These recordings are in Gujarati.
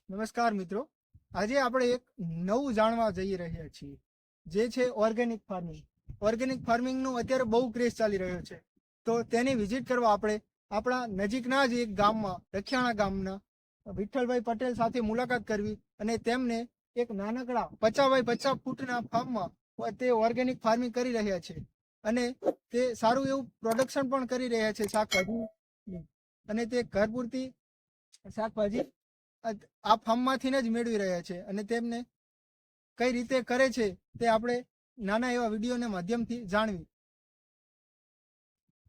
નમસ્કાર મિત્રો, આજે આપણે એક નવું જાણવા જઈ રહ્યા છીએ, જે છે ઓર્ગેનિક ફાર્મિંગ. ઓર્ગેનિક ફાર્મિંગનું અત્યારે બહુ ક્રેઝ ચાલી રહ્યો છે. તો તેની વિઝિટ કરવા આપણે આપણા નજીકના જ એક ગામમાં, રખિયાણા ગામના વિઠ્ઠલભાઈ પટેલ સાથે મુલાકાત કરવી અને તેમને એક નાનકડા 50 બાય 50 ફૂટના ફાર્મમાં તે ઓર્ગેનિક ફાર્મિંગ કરી રહ્યા છે અને તે સારું એવું પ્રોડક્શન પણ કરી રહ્યા છે શાકભાજી, અને તે ઘર પૂરતી શાકભાજી આ ફાર્મમાંથી જ મેળવી રહ્યા છે. અને તેમને કઈ રીતે કરે છે તે આપણે નાના એવા વિડીયોના માધ્યમથી જાણવી.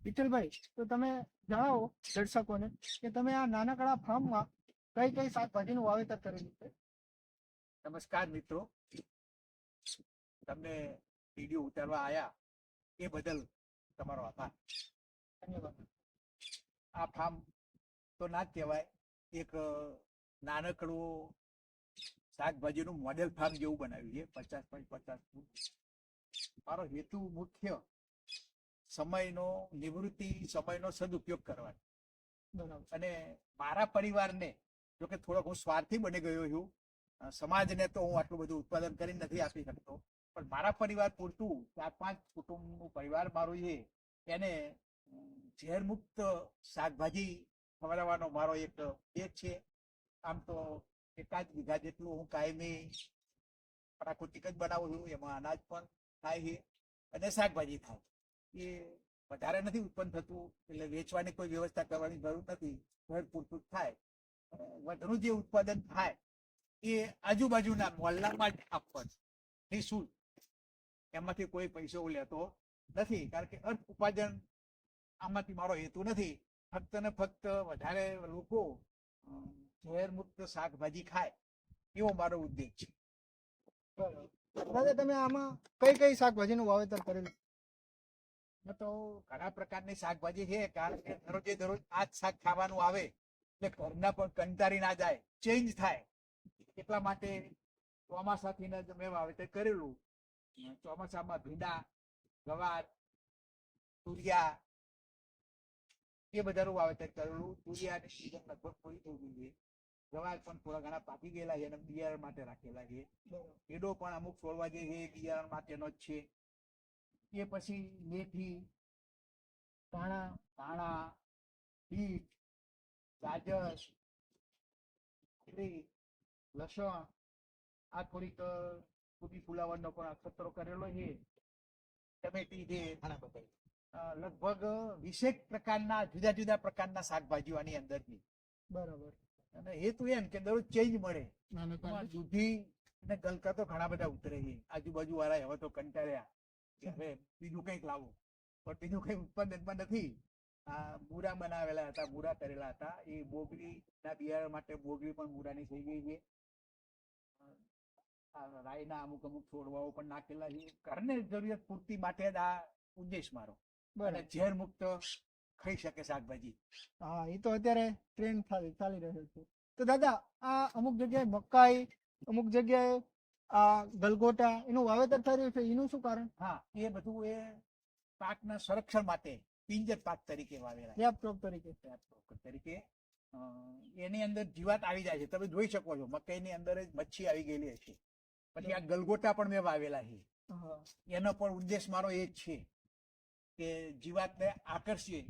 વિઠ્ઠલભાઈ, તો તમે જણાવો દર્શકોને કે તમે આ નાનકડા ફાર્મમાં કઈ કઈ શાકભાજીનું વાવેતર કરેલું છે. નમસ્કાર મિત્રો, તમને વિડીયો ઉતારવા આવ્યા એ બદલ તમારો આભાર. ધન્યવાદ. આ ફાર્મ તો ના જ કહેવાય, એક નાનકડું શાકભાજીનું મોડેલ ફાર્મ જેવું બનાવ્યું છે. 50 × 50 ફૂટ. મારો હેતુ મુખ્ય સમયનો નિવૃત્તિ સમયનો સદુપયોગ કરવાનો. બરાબર. અને મારા પરિવારને, જોકે થોડોક હું સ્વાર્થી બની ગયો છું, સમાજને તો હું આટલું બધું ઉત્પાદન કરી નથી આપી શકતો, પણ મારા પરિવાર પૂરતું 4-5 કુટુંબનું પરિવાર મારું છે, એને ઝેરમુક્ત શાકભાજી ખવડાવવાનો મારો એક એ છે. આમ તો 1 વીઘા જેટલું હું કાયમી પ્રાકૃતિક જ બનાવું છું. એમાં અનાજ પણ થાય છે અને શાકભાજી થાય. એ વધારે નથી ઉત્પન્ન થતું, એટલે વેચવાની કોઈ વ્યવસ્થા કરવાની જરૂર નથી. ઘર પૂરતું જ થાય. વધુ જે ઉત્પાદન થાય એ આજુબાજુના મોહલ્લામાં જ આપવાનું, નિઃશુલ્ક. એમાંથી કોઈ પૈસો લેતો નથી, કારણ કે અર્થ ઉપાર્જન આમાંથી મારો હેતુ નથી. ફક્ત ને ફક્ત વધારે લોકો ઝેર મુક્ત શાકભાજી ખાય એવો મારો ઉદ્દેશ છે. દાદા, તમે આમાં કઈ કઈ શાકભાજીનું વાવેતર કરેલું? તો ઘણા પ્રકારની શાકભાજી છે, કારણ કે દરરોજે દરરોજ આ જ શાક ખાવાનું આવે એટલે ઘરના પણ કંટાળી ના જાય, ચેન્જ થાય. એટલા માટે ચોમાસાથી જ મેં વાવેતર કરેલું. ચોમાસામાં ભીંડા, ગવાર, તુરિયા એ બધાનું વાવેતર કરેલું. તુરિયાની સીઝન લગભગ પૂરી થઈ ગઈ છે. ગવાર પણ થોડા ઘણા પાકી ગયેલા છે અને બિયારણ માટે રાખેલા છે. એડો પણ અમુક છોડવા જે છે બિયારણ માટેનો જ છે. એ પછી મેથી, ધાણા, બીટ, ગાજર, લસણ, આ થોડીક કોબી ફુલાવરનો પણ અખતરો કરેલો છે. ટમેટી છે, લગભગ 20 પ્રકારના જુદા જુદા પ્રકારના શાકભાજીઓ આની અંદરની. બરાબર. અને હેતુ એમ કે દરરોજ ચેન્જ મળે. દૂધી અને ગલકા તો ઘણા બધા ઉતરે છે. આજુબાજુ વાળા હવે તો કંટાળ્યા કે હવે બીજું કંઈક લાવું, પણ બીજું કંઈ ઉત્પાદનમાં નથી. આ મૂરા બનાવેલા હતા, મૂરા કરેલા હતા. એ બોગડીના બિયારણ માટે બોગડી પણ મૂરાની થઈ ગઈ છે. રાઈના અમુક છોડવાઓ પણ નાખેલા છે. ઘરને જરૂરિયાત પૂરતી માટે જ આ ઉદ્દેશ મારો. અને ઝેર મુક્ત ખાઈ શકે શાકભાજી. હા, એ તો અત્યારે ટ્રેન્ડ ચાલી રહ્યો છે. તો દાદા, આ અમુક જગ્યાએ મકાઈ, અમુક જગ્યાએ આ ગલગોટા એનું વાવેતર થઈ રહ્યું છે, એનું શું કારણ? હા, એ બધું એ પાકના સંરક્ષણ માટે પિંજર પાક તરીકે વાવેલા, તરીકે. એની અંદર જીવાત આવી જાય છે. તમે જોઈ શકો છો, મકાઈની અંદર જ મચ્છી આવી ગયેલી છે. પછી આ ગલગોટા પણ મેં વાવેલા છે. એનો પણ ઉદ્દેશ મારો એ જ છે કે જીવાતને આકર્ષીએ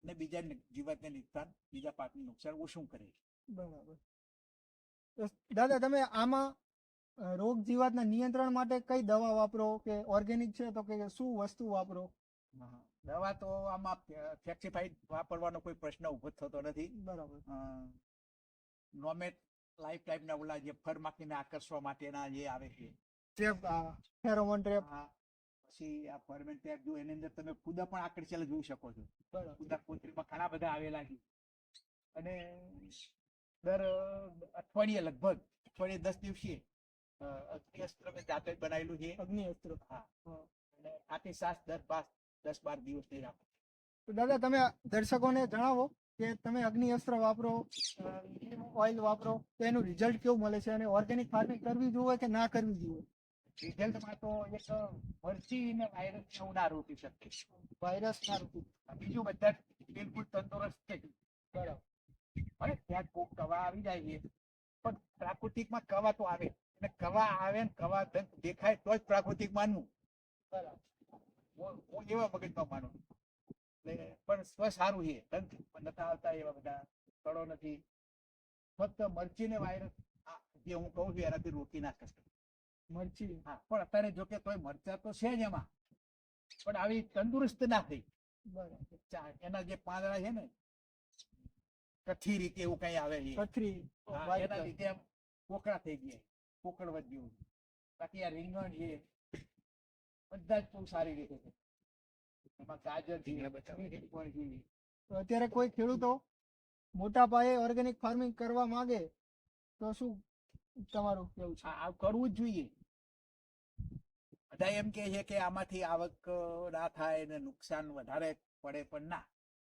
અને બીજા જીવાતને નુકસાન, બીજા પાકને નુકસાન ઓછું કરે. બરાબર. તો દાદા, તમે આમાં રોગ જીવાતના નિયંત્રણ માટે કઈ દવા વાપરો, કે ઓર્ગેનિક છે તો કે શું વસ્તુ વાપરો? દવા તો આમાં ફેક્સિફાઈડ વાપરવાનો કોઈ પ્રશ્ન ઉભો થતો નથી. બરાબર. નોમેટ લાઈફ ટાઈપના ઓલા જે ફર માખીને આકર્ષવા માટેના જે આવે છે, ટ્રેપ, ફેરોમોન ટ્રેપ. પછી આ ફરમેન્ટ ટ્રેપ, જો એની અંદર તમે ખુદા પણ આકર્ષેલા જોઈ શકો છો. ખુદા કોથળીમાં ઘણા બધા આવેલા છે. અને દર અઠવાડિયે, લગભગ અઠવાડિયે 10 દિવસે અગ્નિ અસ્ત્ર મેં જાતે જ બનાવેલું છે. અગ્નિ અસ્ત્ર. હા. અને આથી સાસ 10-12 દિવસ નહીં રાખો. તો દાદા, તમે દર્શકોને જણાવો કે તમે અગ્નિ અસ્ત્ર વાપરો, ઓઇલ વાપરો, તો એનું રિઝલ્ટ કેવું મળે છે, અને ઓર્ગેનિક ફાર્મિંગ કરવી જોઈએ કે ના કરવી જોઈએ? રિઝલ્ટમાં તો એક મરચી ને વાયરસ એવું ના રોકી શકે. વાયરસ ના રોકી, બીજું બધા બિલકુલ તંદુરસ્ત છે. બરાબર. હવે ત્યાં કોક દવા આવી જાય છે, પણ પ્રાકૃતિકમાં કવા તો આવે, અને કવા આવે ને કવા દેખાય તો જ પ્રાકૃતિક માનવું. હું એવા મગજમાં માનું. એટલે પણ સ્વ સારું છે, ડંખ નથી આવતા એવા બધા સ્થળો નથી. ફક્ત મરચી ને વાયરસ જે હું કહું છું એનાથી રોકી ના શકે મરચી. હા, પણ અત્યારે જો કે તોય મરચા તો છે જ એમાં, પણ આવી તંદુરસ્ત ના થઈ. બરાબર. એના જે પાંદડા છે ને કથી રીતે એવું કઈ આવે છે, કથરી. હા, એના લીધે આમ કોકડા થઈ ગયા, કોકડ વધ્યું. બાકી આ રીંગણ છે બધા જ બહુ સારી રીતે છે. એમાં ગાજર છે, બીટ પણ છે. તો અત્યારે કોઈ ખેડૂતો મોટા પાયે ઓર્ગેનિક ફાર્મિંગ કરવા માંગે તો શું તમારું કેવું છે? આ કરવું જ જોઈએ. બધા એમ કે છે કે આમાંથી આવક ના થાય ને નુકસાન વધારે પડે, પણ ના,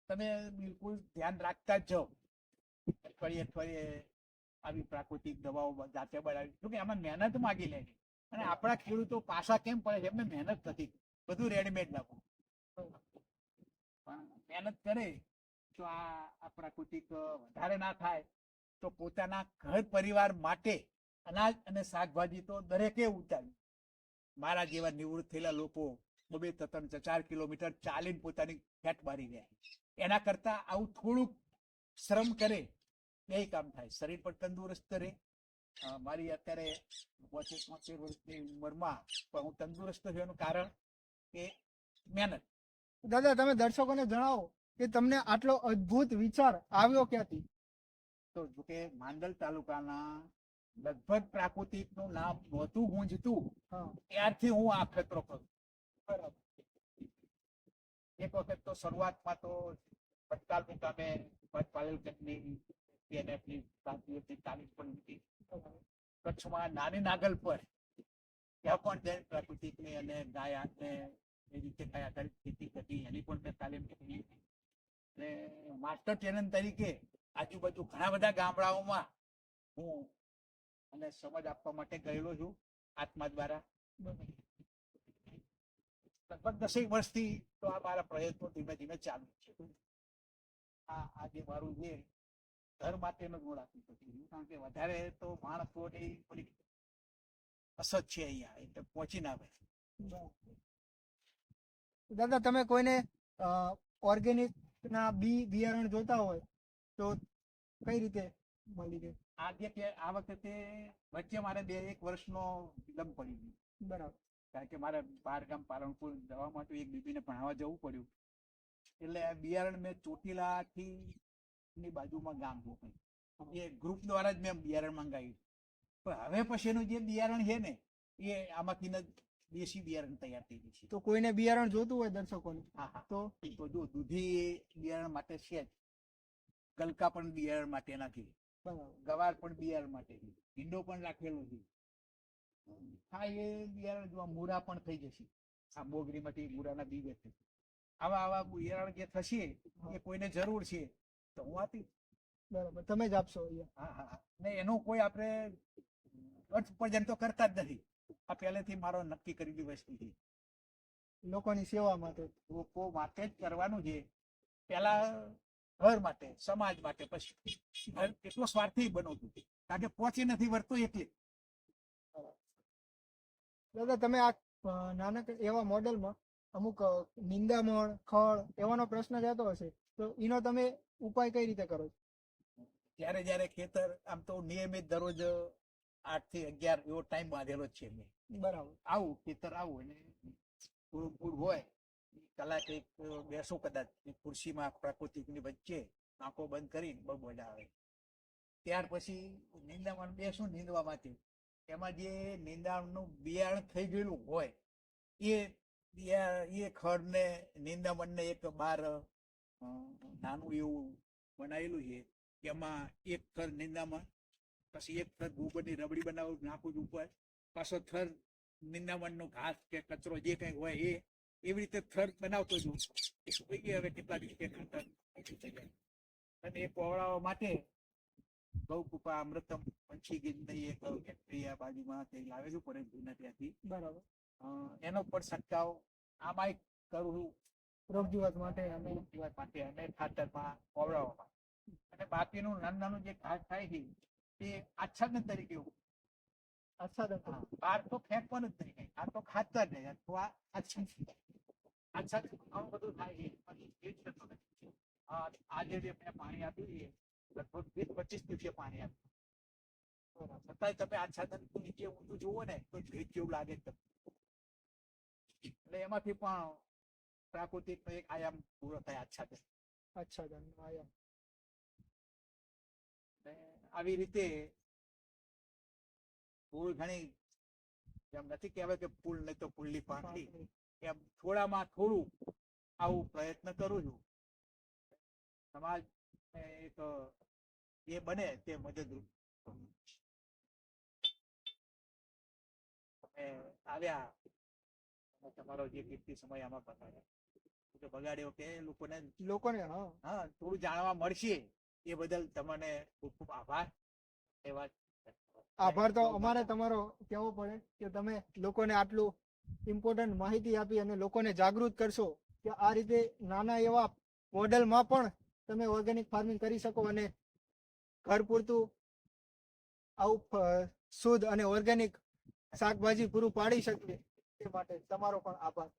તમે બિલકુલ ધ્યાન રાખતા જ જાઓ. અઠવાડિયે અઠવાડિયે આવી પ્રાકૃતિક દવાઓ જાતે બનાવી, જોકે આમાં મહેનત માગી લે છે. અને આપણા ખેડૂતો પાછા કેમ પડે છે, એમને મહેનત નથી, બધું રેડીમેડ નાખો. પણ મહેનત કરે તો આ પ્રાકૃતિક વધારે ના થાય, તો પોતાના ઘર પરિવાર માટે અનાજ અને શાકભાજી તો દરેકે ઉતાર્યું. મારા જેવા નિવૃત્ત થયેલા લોકો 2-3-4 કિલોમીટર ચાલીને પોતાની ફેટ મારી રહ્યા, એના કરતા આવું થોડુંક શ્રમ કરે એ કામ થાય, શરીર પણ તંદુરસ્ત રહે. મારી અત્યારે 75 વર્ષની ઉંમરમાં પણ હું તંદુરસ્ત છું, એનું કારણ કે મહેનત. દાદા, તમે દર્શકોને જણાવો કે તમને આટલો અદ્ભુત વિચાર આવ્યો ક્યાંથી? તો જોકે માંડલ તાલુકાના લગભગ પ્રાકૃતિક નું નામ નહોતું ગુંજતું ત્યારથી હું આ ખતરો કરું. બરાબર. એક વખત તો શરૂઆતમાં તો ભટકાલ મુકામે પાલેલ કંપની PNFની તાલીમ પણ લીધી. કચ્છમાં નાની નાગલ પર ત્યાં પણ જૈન પ્રાકૃતિકની અને ગાય ને એ રીતે કઈ આધારિત ખેતી કરી એની પણ મેં તાલીમ લીધી. અને માસ્ટર ટ્રેનર તરીકે આજુબાજુ ઘણા બધા ગામડાઓમાં હું અને સમજ આપવા માટે ગયેલો છું આત્મા દ્વારા. લગભગ 10 વર્ષથી તો આ મારા પ્રયત્નો ધીમે ધીમે ચાલુ છે. આ જે મારું છે ઘર માટેનો ગુણ આપી શકું, કારણ કે વધારે તો માણસોની થોડી અસર છે અહીંયા, એટલે પહોંચી ના આવે. દાદા, તમે કોઈને ઓર્ગેનિક ના બિયારણ જોતા હોય તો કઈ રીતે મળી જાય? આ વખતે વચ્ચે મારે 1 વર્ષનો વિલંબ પડી ગયો. બરાબર. કારણ કે મારે બહાર ગામ પાલનપુર જવા માટે એક બીબીને ભણાવવા જવું પડ્યું, એટલે આ બિયારણ મેં ચોટીલાથી ની બાજુમાં ગામ હતું, એ ગ્રુપ દ્વારા જ મેં બિયારણ મંગાવ્યું. પણ હવે પછીનું જે બિયારણ છે ને એ આમાંથી દેશી બિયારણ તૈયાર થઈ ગયું છે. તો કોઈને બિયારણ જોતું હોય દર્શકોને, હા, તો જો દૂધી બિયારણ માટે છે જ, ગલકા પણ બિયારણ માટે નથી, ગવાર પણ બિયારણ માટે, ભીંડો પણ રાખેલો છે. હા, એ બિયારણ જો મૂરા પણ થઈ જશે, આ મોગરીમાંથી મૂરાના બી વેચે. આવા બિયારણ જે થશે એ કોઈને જરૂર છે તો હું આપીશ. બરાબર, તમે જ આપશો? હા. ને એનું કોઈ આપણે અર્થ ઉપાર્જન તો કરતા જ નથી. આ પહેલેથી મારો નક્કી કરેલી વસ્તુ છે. લોકોની સેવા માટે, લોકો માટે જ કરવાનું છે. પેલા ઘર માટે, સમાજ માટે, પછી એટલો સ્વાર્થી બનાવતું, કારણ કે પહોંચી નથી વળતું એટલે. દાદા, તમે આ નાનક એવા મોડેલમાં અમુક નિંદામણ, ખળ એવાનો પ્રશ્ન રહેતો હશે, તો એનો તમે ઉપાય કઈ રીતે કરો છો? જ્યારે ખેતર આમ તો નિયમિત દરરોજ 8 થી 11 એવો ટાઈમ બાંધેલો જ છે મેં. બરાબર. આવું ખેતર આવું અને થોડું ફૂડ હોય, કલાક એક બેસો કદાચ ખુરશીમાં પ્રાકૃતિકની વચ્ચે આંખો બંધ કરીને બહુ મજા આવે. ત્યાર પછી નિંદામણ બેસું નીંદવા માટે, એમાં જે નિંદામણનું બિયારણ થઈ ગયેલું હોય એ ખડને નિંદામણને એક બાર નાનું એવું બનાવેલું છે, એમાં એક થર નિંદામણ, પછી એક થર ગોબરની રબડી બનાવું નાખું ઉપર, પાછો થર નિંદામણનો ઘાસ કે કચરો જે કઈ હોય એ એવી રીતે થર બનાવતો છું. હવે કેટલા દિવસે ખાતર અને એ કોવડાવવા માટે ગૌ કૃપા અમૃતમ પંછી ગીતની એક ફેક્ટરી આ બાજુમાં લાવેલું પડે જૂના ત્યાંથી. બરાબર. એનો પણ છંટકાવ આમાં કરું રોગ જીવાત માટે અને ખાતરમાં કોવડાવવામાં. અને બાકીનું નાનું નાનું જે ઘાસ થાય છે એ આચ્છાદન તરીકે અચ્છા હા, બહાર તો ફેંકવાનું જ નહીં, આ તો ખાતર નહીં, આ તો આ આચ્છાદન ઘણું બધું થાય છે, પણ એ જ થતું નથી. આજે જે મેં પાણી આપ્યું એ લગભગ 20-25 દિવસે પાણી આપ્યું, છતાંય તમે આચ્છાદન નીચે ઊંધું જુઓ ને તો ભેજ જેવું લાગે તમને. એટલે એમાંથી પણ પ્રાકૃતિક નો એક આયામ પૂરો થાય આચ્છાદન. અચ્છા આયા. ને આવી રીતે ફૂલ ઘણી, એમ નથી કહેવાય કે ફૂલ નહીં તો ફૂલની પાંખડી, એમ થોડામાં થોડું આવું પ્રયત્ન કરું છું. સમાજ એક એ બને તે મદદરૂપ. તમે આવ્યા, અને તમારો જે કિંમતી સમય આમાં બગાડ્યો કે લોકોને હા હા થોડું જાણવા મળશે એ બદલ તમને ખૂબ ખૂબ આભાર. એવા આભાર તો અમારે તમારો કહેવો પડે કે તમે લોકોને આટલું ઇમ્પોર્ટન્ટ માહિતી આપી અને લોકોને જાગૃત કરશો કે આ રીતે નાના એવા મોડેલમાં પણ તમે ઓર્ગેનિક ફાર્મિંગ કરી શકો અને ઘર પૂરતું આવું શુદ્ધ અને ઓર્ગેનિક શાકભાજી પૂરું પાડી શકીએ. તે માટે તમારો પણ આભાર.